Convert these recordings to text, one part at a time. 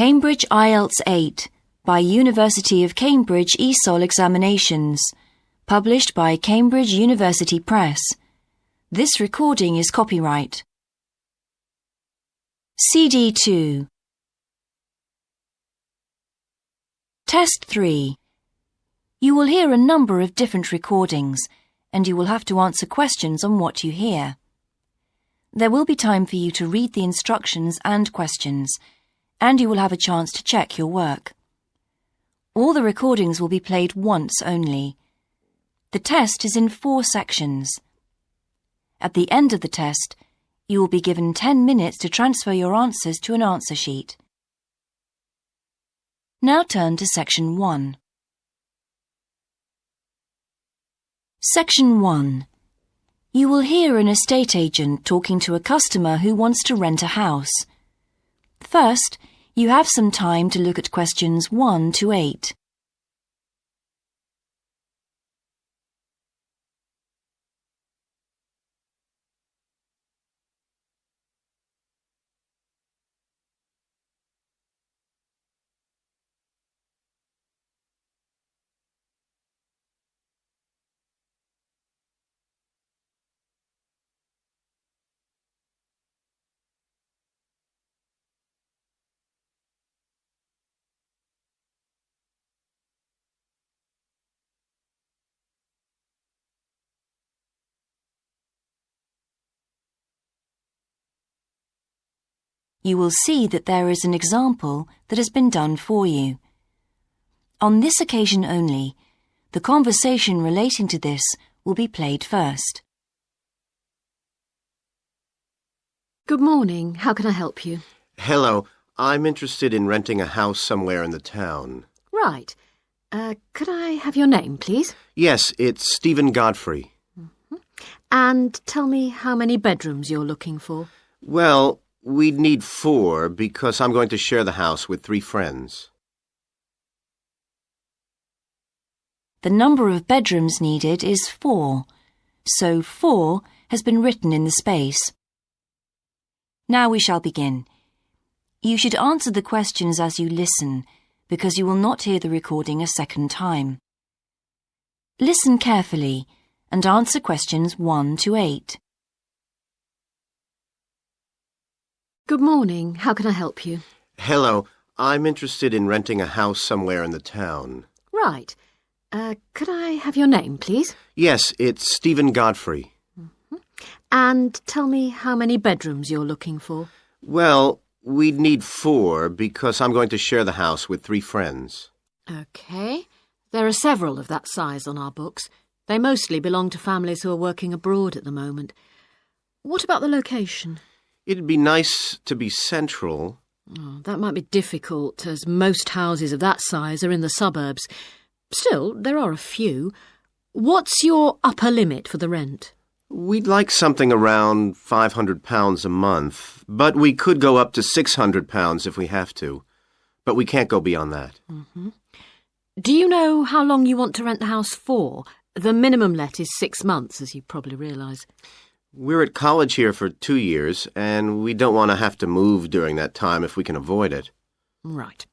Cambridge IELTS 8 by University of Cambridge ESOL Examinations, published by Cambridge University Press. This recording is copyright. CD 2. Test 3. You will hear a number of different recordings, and you will have to answer questions on what you hear. There will be time for you to read the instructions and questions, and you will have a chance to check your work. All the recordings will be played once only. The test is in 4 sections. At the end of the test, you will be given 10 minutes to transfer your answers to an answer sheet. Now turn to Section 1. Section 1. You will hear an estate agent talking to a customer who wants to rent a house. First, you have some time to look at questions 1 to 8. You will see that there is an example that has been done for you. On this occasion only, the conversation relating to this will be played first. Good morning. How can I help you? Hello. I'm interested in renting a house somewhere in the town. Right. Could I have your name, please? Yes, it's Stephen Godfrey. And tell me how many bedrooms you're looking for. Well, we'd need 4 because I'm going to share the house with 3 friends. The number of bedrooms needed is 4, so 4 has been written in the space. Now we shall begin. You should answer the questions as you listen, because you will not hear the recording a second time. Listen carefully and answer questions 1 to 8. Good morning. How can I help you? Hello. I'm interested in renting a house somewhere in the town. Right. Could I have your name, please? Yes, it's Stephen Godfrey. And tell me how many bedrooms you're looking for. Well, we'd need 4 because I'm going to share the house with 3 friends. OK. There are several of that size on our books. They mostly belong to families who are working abroad at the moment. What about the location? It'd be nice to be central. Oh, that might be difficult, as most houses of that size are in the suburbs. Still, there are a few. What's your upper limit for the rent? We'd like something around £500 a month, but we could go up to £600 if we have to. But we can't go beyond that. Do you know how long you want to rent the house for? The minimum let is 6 months, as you probably realise. We're at college here for 2 years, and we don't want to have to move during that time if we can avoid it. Right.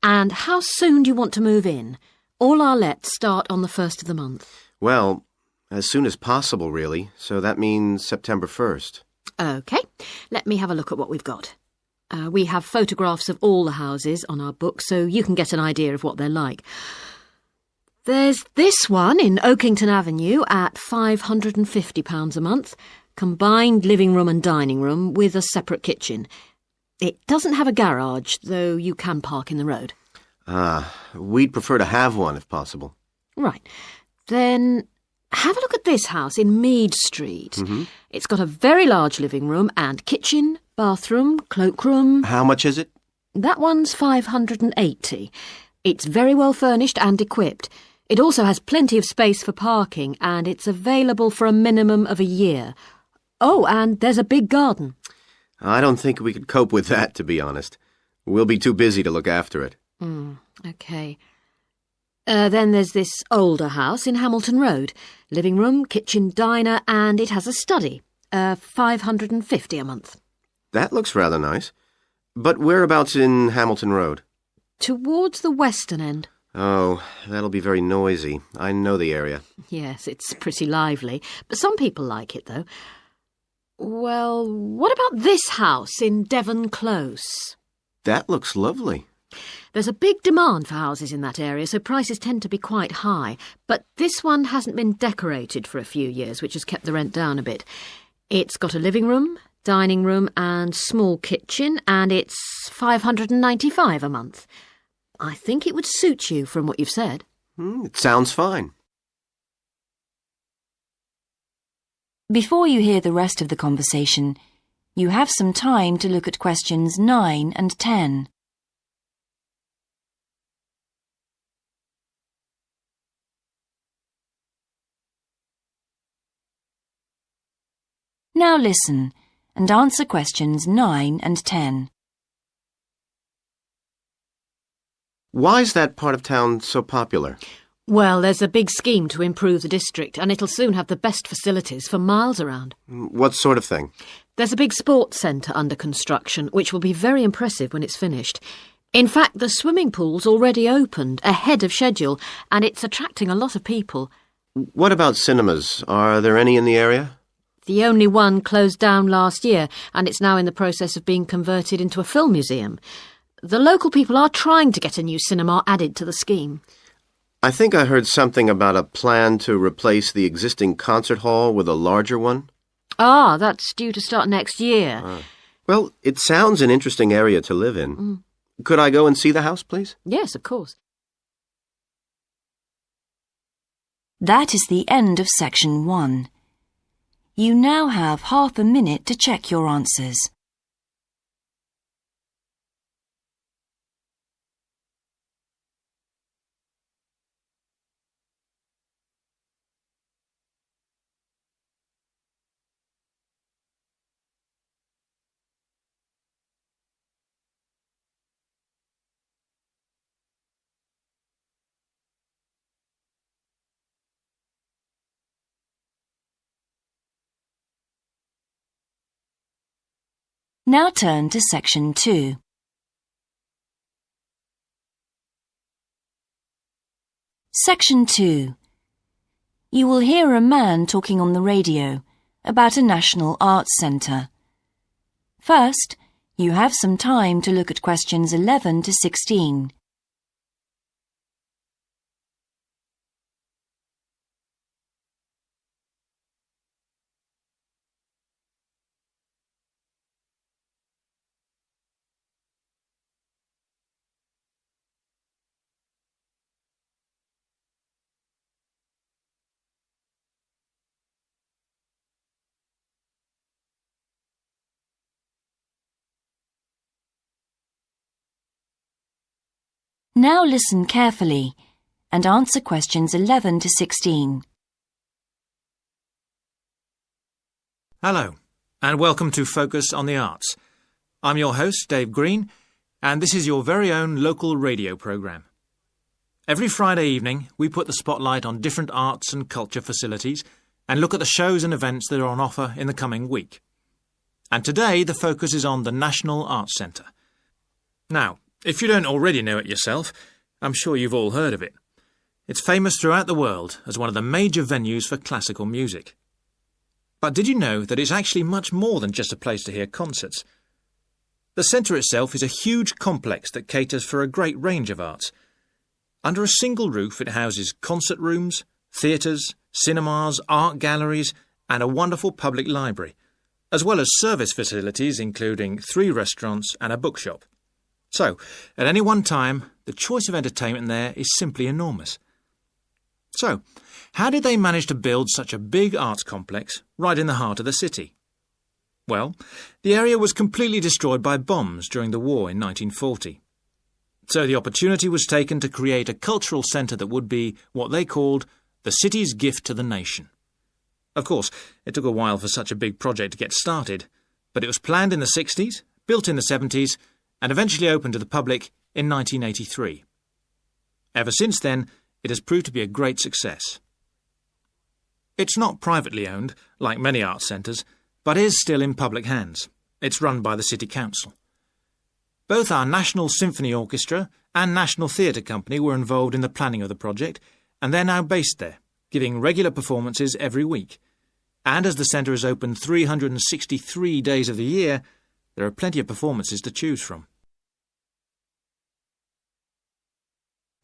And how soon do you want to move in? All our lets start on the 1st of the month. Well, as soon as possible, really, so that means September 1st. OK. Let me have a look at what we've got. We have photographs of all the houses on our book, so you can get an idea of what they're like. There's this one in Oakington Avenue at £550 a month, combined living room and dining room with a separate kitchen. It doesn't have a garage, though you can park in the road. We'd prefer to have one if possible. Right. Then have a look at this house in Mead Street. It's got a very large living room and kitchen, bathroom, cloakroom. How much is it? That one's £580. It's very well furnished and equipped. It also has plenty of space for parking, and it's available for a minimum of a year. Oh, and there's a big garden. I don't think we could cope with that, to be honest. We'll be too busy to look after it. OK. Then there's this older house in Hamilton Road. Living room, kitchen, diner, and it has a study. £550 a month. That looks rather nice. But whereabouts in Hamilton Road? Towards the western end. Oh, that'll be very noisy. I know the area. Yes, it's pretty lively, but some people like it, though. Well, what about this house in Devon Close? That looks lovely. There's a big demand for houses in that area, so prices tend to be quite high. But this one hasn't been decorated for a few years, which has kept the rent down a bit. It's got a living room, dining room and small kitchen, and it's $595 a month. I think it would suit you from what you've said. It sounds fine. Before you hear the rest of the conversation, you have some time to look at questions 9 and 10. Now listen and answer questions 9 and 10. Why is that part of town so popular? Well, there's a big scheme to improve the district, and it'll soon have the best facilities for miles around. What sort of thing? There's a big sports centre under construction, which will be very impressive when it's finished. In fact, the swimming pool's already opened, ahead of schedule, and it's attracting a lot of people. What about cinemas? Are there any in the area? The only one closed down last year, and it's now in the process of being converted into a film museum. The local people are trying to get a new cinema added to the scheme. I think I heard something about a plan to replace the existing concert hall with a larger one. Ah, that's due to start next year. Well, it sounds an interesting area to live in. Could I go and see the house, please? Yes, of course. That is the end of section 1. You now have half a minute to check your answers. Now turn to section 2. Section 2. You will hear a man talking on the radio about a national arts centre. First, you have some time to look at questions 11 to 16. Now listen carefully and answer questions 11 to 16. Hello, and welcome to Focus on the Arts. I'm your host, Dave Green, and this is your very own local radio programme. Every Friday evening, we put the spotlight on different arts and culture facilities and look at the shows and events that are on offer in the coming week. And today, the focus is on the National Arts Centre. Now, if you don't already know it yourself, I'm sure you've all heard of it. It's famous throughout the world as one of the major venues for classical music. But did you know that it's actually much more than just a place to hear concerts? The centre itself is a huge complex that caters for a great range of arts. Under a single roof it houses concert rooms, theatres, cinemas, art galleries and a wonderful public library, as well as service facilities including 3 restaurants and a bookshop. So, at any one time, the choice of entertainment there is simply enormous. So, how did they manage to build such a big arts complex right in the heart of the city? Well, the area was completely destroyed by bombs during the war in 1940. So the opportunity was taken to create a cultural centre that would be what they called the city's gift to the nation. Of course, it took a while for such a big project to get started, but it was planned in the 60s, built in the 70s, and eventually opened to the public in 1983. Ever since then, it has proved to be a great success. It's not privately owned, like many arts centres, but is still in public hands. It's run by the City Council. Both our National Symphony Orchestra and National Theatre Company were involved in the planning of the project, and they're now based there, giving regular performances every week. And as the centre is open 363 days of the year, there are plenty of performances to choose from.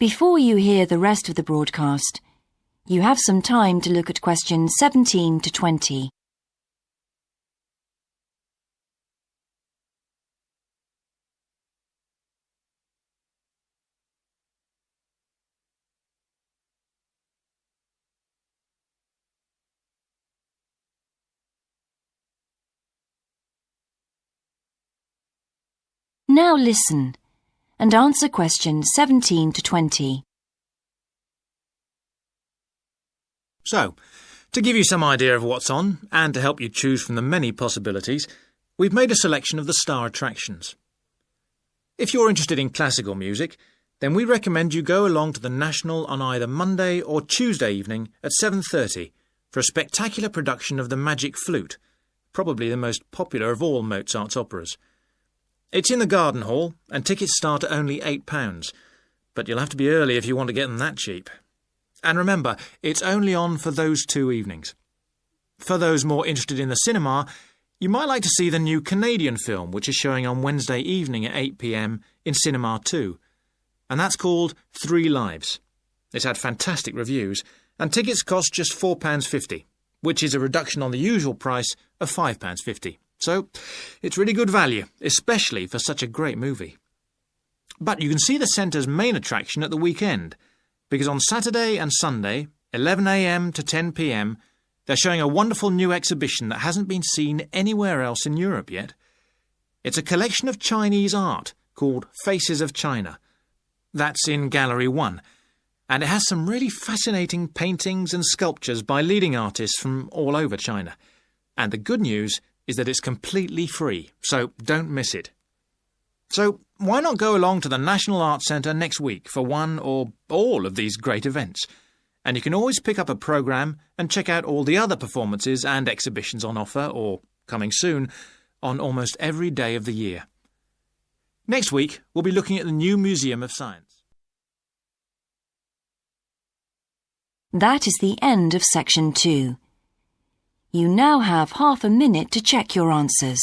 Before you hear the rest of the broadcast, you have some time to look at questions 17 to 20. Now listen and answer questions 17 to 20. So, to give you some idea of what's on, and to help you choose from the many possibilities, we've made a selection of the star attractions. If you're interested in classical music, then we recommend you go along to the National on either Monday or Tuesday evening at 7:30 for a spectacular production of the Magic Flute, probably the most popular of all Mozart's operas. It's in the Garden Hall, and tickets start at only £8, but you'll have to be early if you want to get them that cheap. And remember, it's only on for those 2 evenings. For those more interested in the cinema, you might like to see the new Canadian film, which is showing on Wednesday evening at 8 p.m. in Cinema 2, and that's called 3 Lives. It's had fantastic reviews, and tickets cost just £4.50, which is a reduction on the usual price of £5.50. So, it's really good value, especially for such a great movie. But you can see the centre's main attraction at the weekend, because on Saturday and Sunday, 11 a.m. to 10 p.m, they're showing a wonderful new exhibition that hasn't been seen anywhere else in Europe yet. It's a collection of Chinese art called Faces of China. That's in Gallery 1, and it has some really fascinating paintings and sculptures by leading artists from all over China. And the good news is that it's completely free, so don't miss it. So why not go along to the National Arts Centre next week for one or all of these great events? And you can always pick up a programme and check out all the other performances and exhibitions on offer, or coming soon, on almost every day of the year. Next week, we'll be looking at the new Museum of Science. That is the end of Section 2. You now have half a minute to check your answers.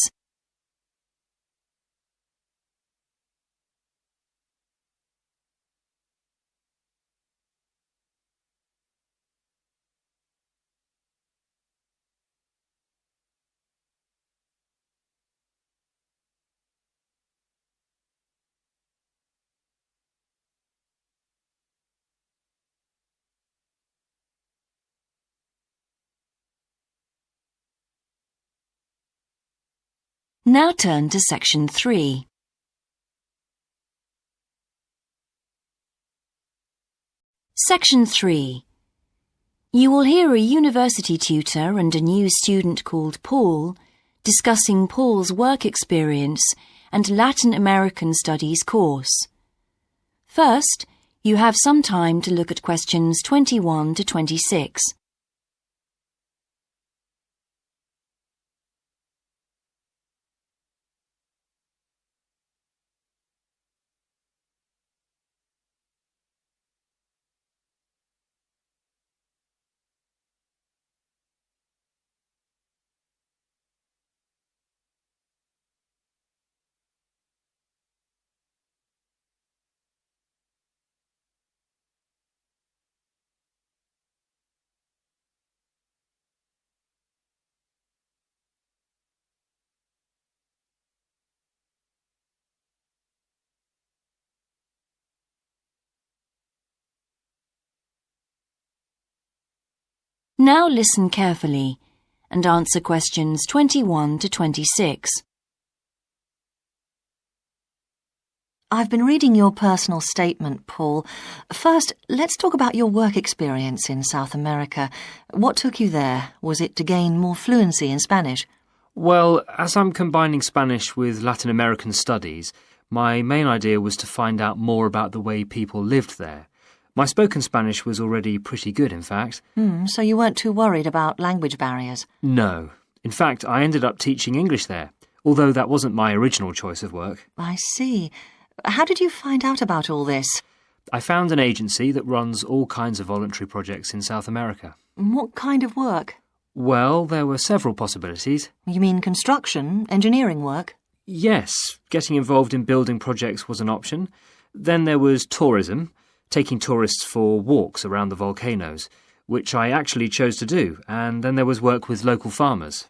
Now turn to Section 3. Section 3. You will hear a university tutor and a new student called Paul discussing Paul's work experience and Latin American Studies course. First, you have some time to look at questions 21 to 26. Now listen carefully and answer questions 21 to 26. I've been reading your personal statement, Paul. First, let's talk about your work experience in South America. What took you there? Was it to gain more fluency in Spanish? Well, as I'm combining Spanish with Latin American studies, my main idea was to find out more about the way people lived there. My spoken Spanish was already pretty good, in fact. So you weren't too worried about language barriers? No. In fact, I ended up teaching English there. although that wasn't my original choice of work. I see. How did you find out about all this? I found an agency that runs all kinds of voluntary projects in South America. What kind of work? Well, there were several possibilities. You mean construction, engineering work? Yes, getting involved in building projects was an option. Then there was tourism, taking tourists for walks around the volcanoes, which I actually chose to do, and then there was work with local farmers.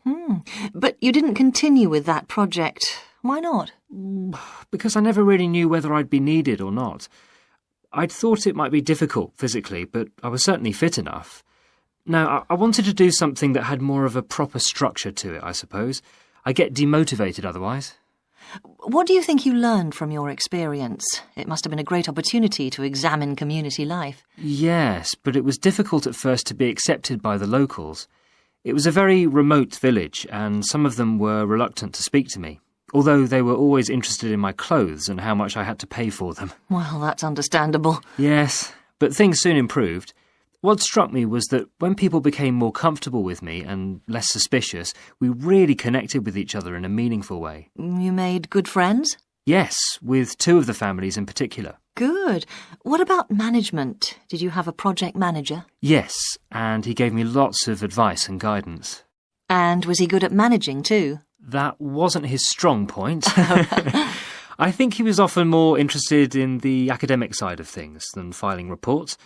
But you didn't continue with that project. Why not? Because I never really knew whether I'd be needed or not. I'd thought it might be difficult physically, but I was certainly fit enough. Now, I wanted to do something that had more of a proper structure to it, I suppose. I get demotivated otherwise. What do you think you learned from your experience? It must have been a great opportunity to examine community life. Yes, but it was difficult at first to be accepted by the locals. It was a very remote village, and some of them were reluctant to speak to me, although they were always interested in my clothes and how much I had to pay for them. Well, that's understandable. Yes, but things soon improved. What struck me was that when people became more comfortable with me and less suspicious, we really connected with each other in a meaningful way. You made good friends? Yes, with two of the families in particular. Good. What about management? Did you have a project manager? Yes, and he gave me lots of advice and guidance. And was he good at managing too? That wasn't his strong point. I think he was often more interested in the academic side of things than filing reports.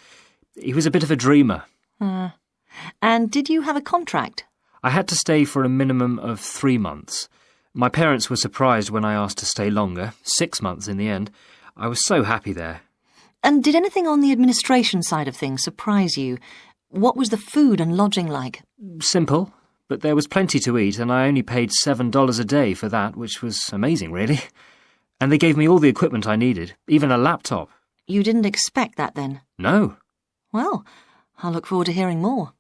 He was a bit of a dreamer. And did you have a contract? I had to stay for a minimum of 3 months. My parents were surprised when I asked to stay longer, 6 months in the end. I was so happy there. And did anything on the administration side of things surprise you? What was the food and lodging like? Simple, but there was plenty to eat, and I only paid $7 a day for that, which was amazing, really. And they gave me all the equipment I needed, even a laptop. You didn't expect that then? No. Well, I'll look forward to hearing more.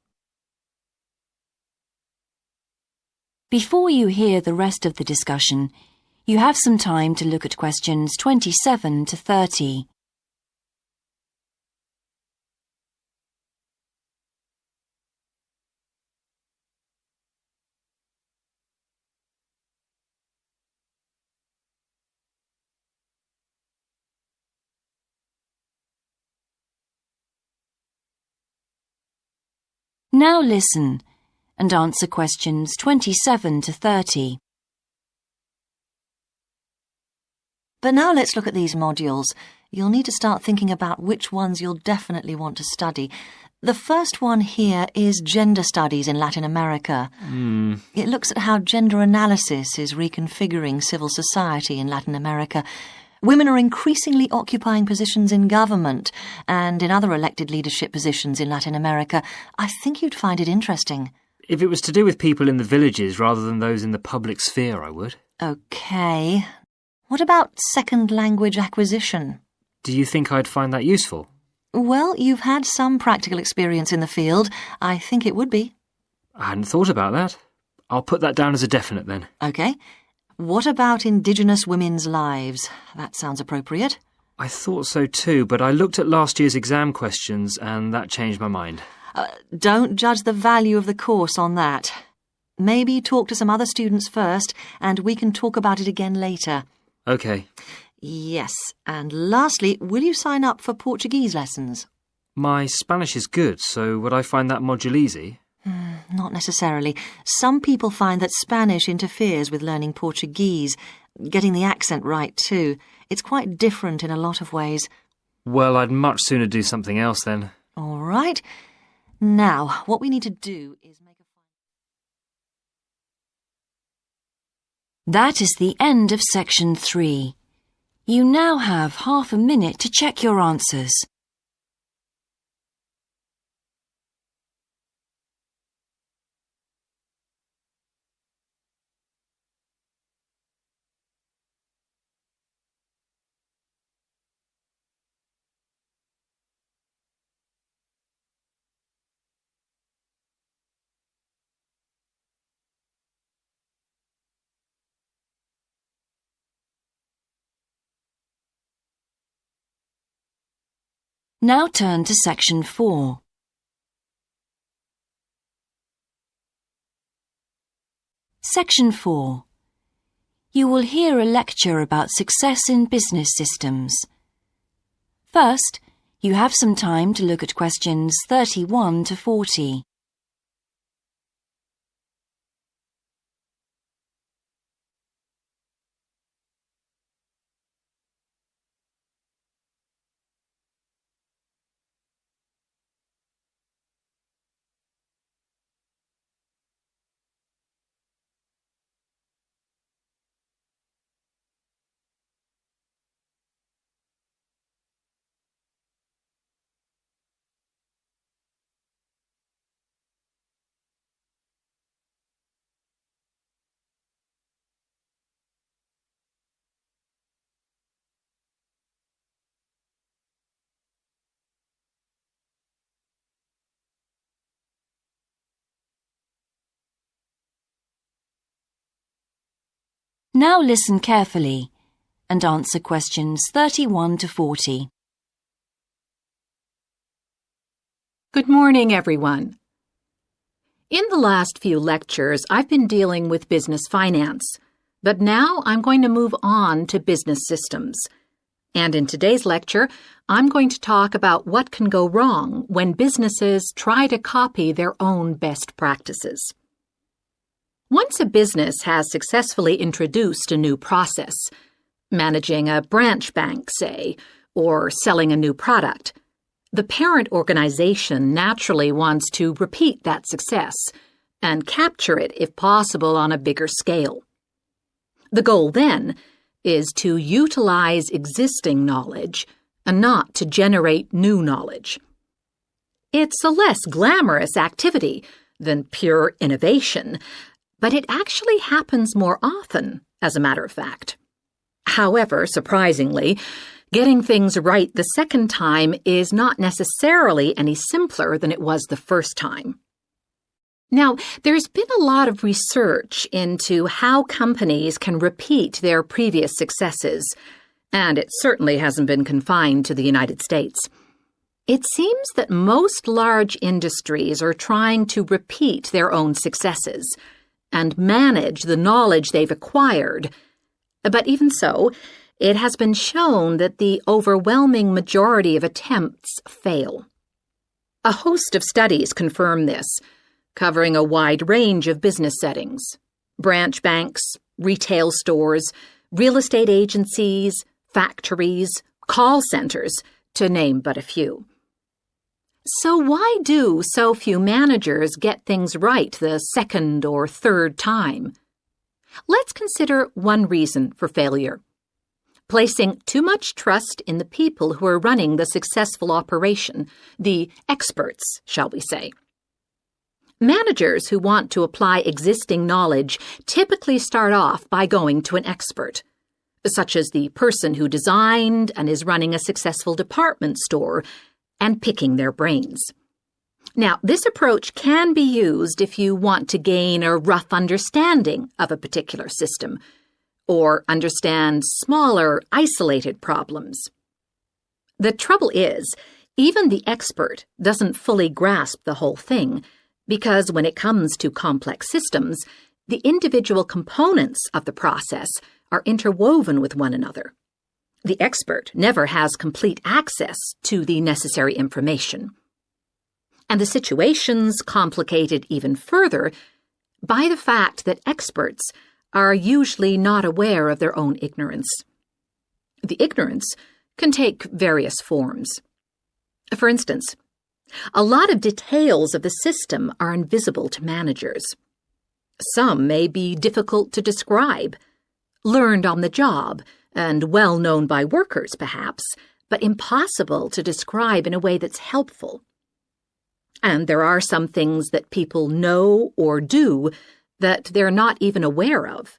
Before you hear the rest of the discussion, you have some time to look at questions 27 to 30. Now listen and answer questions 27 to 30. But now let's look at these modules. You'll need to start thinking about which ones you'll definitely want to study. The first one here is Gender Studies in Latin America. It looks at how gender analysis is reconfiguring civil society in Latin America. Women are increasingly occupying positions in government and in other elected leadership positions in Latin America. I think you'd find it interesting. If it was to do with people in the villages rather than those in the public sphere, I would. OK. What about second language acquisition? Do you think I'd find that useful? Well, you've had some practical experience in the field. I think it would be. I hadn't thought about that. I'll put that down as a definite then. OK. What about Indigenous women's lives? That sounds appropriate. I thought so too, but I looked at last year's exam questions and that changed my mind. Don't judge the value of the course on that. Maybe talk to some other students first, and we can talk about it again later. OK. Yes, and lastly, will you sign up for Portuguese lessons? My Spanish is good, so would I find that module easy? Not necessarily. Some people find that Spanish interferes with learning Portuguese, getting the accent right too. It's quite different in a lot of ways. Well, I'd much sooner do something else then. All right. Now, what we need to do is make a... That is the end of section 3. You now have half a minute to check your answers. Now turn to section 4. Section 4. You will hear a lecture about success in business systems. First, you have some time to look at questions 31 to 40. Now listen carefully and answer questions 31 to 40. Good morning, everyone. In the last few lectures, I've been dealing with business finance, but now I'm going to move on to business systems. And in today's lecture, I'm going to talk about what can go wrong when businesses try to copy their own best practices. Once a business has successfully introduced a new process, managing a branch bank, say, or selling a new product, the parent organization naturally wants to repeat that success and capture it, if possible, on a bigger scale. The goal, then, is to utilize existing knowledge and not to generate new knowledge. It's a less glamorous activity than pure innovation, but it actually happens more often, as a matter of fact. However, surprisingly, getting things right the second time is not necessarily any simpler than it was the first time. Now, there's been a lot of research into how companies can repeat their previous successes, and it certainly hasn't been confined to the United States. It seems that most large industries are trying to repeat their own successes and manage the knowledge they've acquired. But even so, it has been shown that the overwhelming majority of attempts fail. A host of studies confirm this, covering a wide range of business settings: branch banks, retail stores, real estate agencies, factories, call centers, to name but a few. So why do so few managers get things right the second or third time? Let's consider one reason for failure: placing too much trust in the people who are running the successful operation, the experts, shall we say. Managers who want to apply existing knowledge typically start off by going to an expert, such as the person who designed and is running a successful department store, and picking their brains. Now, this approach can be used if you want to gain a rough understanding of a particular system, or understand smaller, isolated problems. The trouble is, even the expert doesn't fully grasp the whole thing, because when it comes to complex systems, the individual components of the process are interwoven with one another. The expert never has complete access to the necessary information. And the situation's complicated even further by the fact that experts are usually not aware of their own ignorance. The ignorance can take various forms. For instance, a lot of details of the system are invisible to managers. Some may be difficult to describe, learned on the job, and well known by workers, perhaps, but impossible to describe in a way that's helpful. And there are some things that people know or do that they're not even aware of.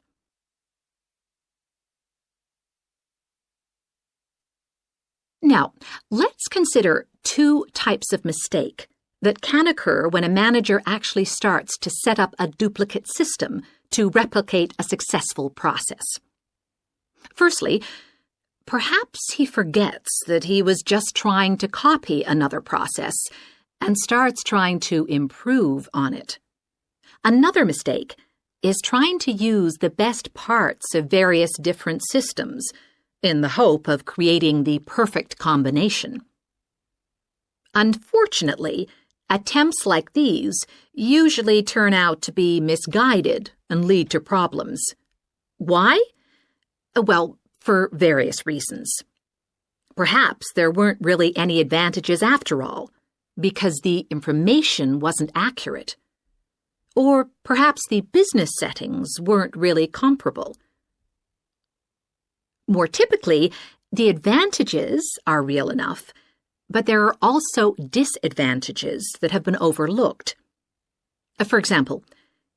Now, let's consider two types of mistake that can occur when a manager actually starts to set up a duplicate system to replicate a successful process. Firstly, perhaps he forgets that he was just trying to copy another process and starts trying to improve on it. Another mistake is trying to use the best parts of various different systems in the hope of creating the perfect combination. Unfortunately, attempts like these usually turn out to be misguided and lead to problems. Why? Well, for various reasons. Perhaps there weren't really any advantages after all, because the information wasn't accurate. Or perhaps the business settings weren't really comparable. More typically, the advantages are real enough, but there are also disadvantages that have been overlooked. For example,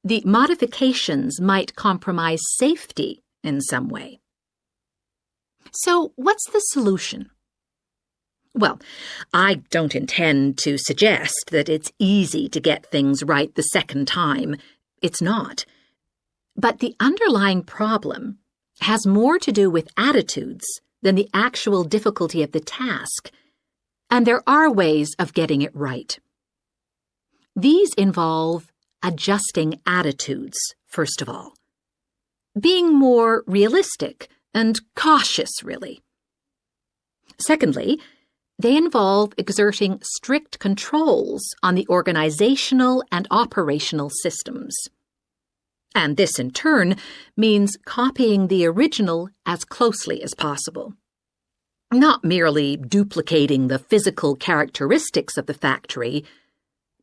the modifications might compromise safety in some way. So, what's the solution? Well, I don't intend to suggest that it's easy to get things right the second time. It's not. But the underlying problem has more to do with attitudes than the actual difficulty of the task, and there are ways of getting it right. These involve adjusting attitudes, first of all. Being more realistic and cautious, really. Secondly, they involve exerting strict controls on the organizational and operational systems. And this, in turn, means copying the original as closely as possible. Not merely duplicating the physical characteristics of the factory,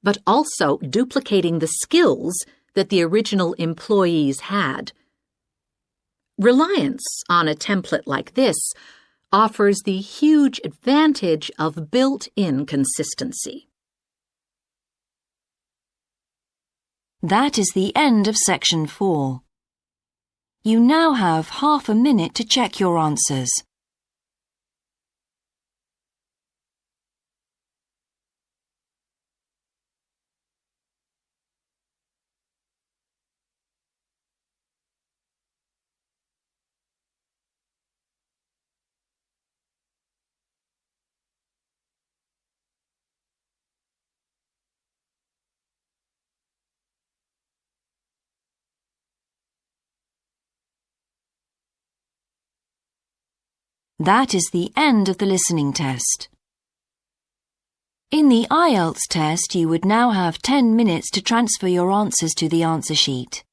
but also duplicating the skills that the original employees had. Reliance on a template like this offers the huge advantage of built-in consistency. That is the end of section 4. You now have half a minute to check your answers. That is the end of the listening test. In the IELTS test, you would now have 10 minutes to transfer your answers to the answer sheet.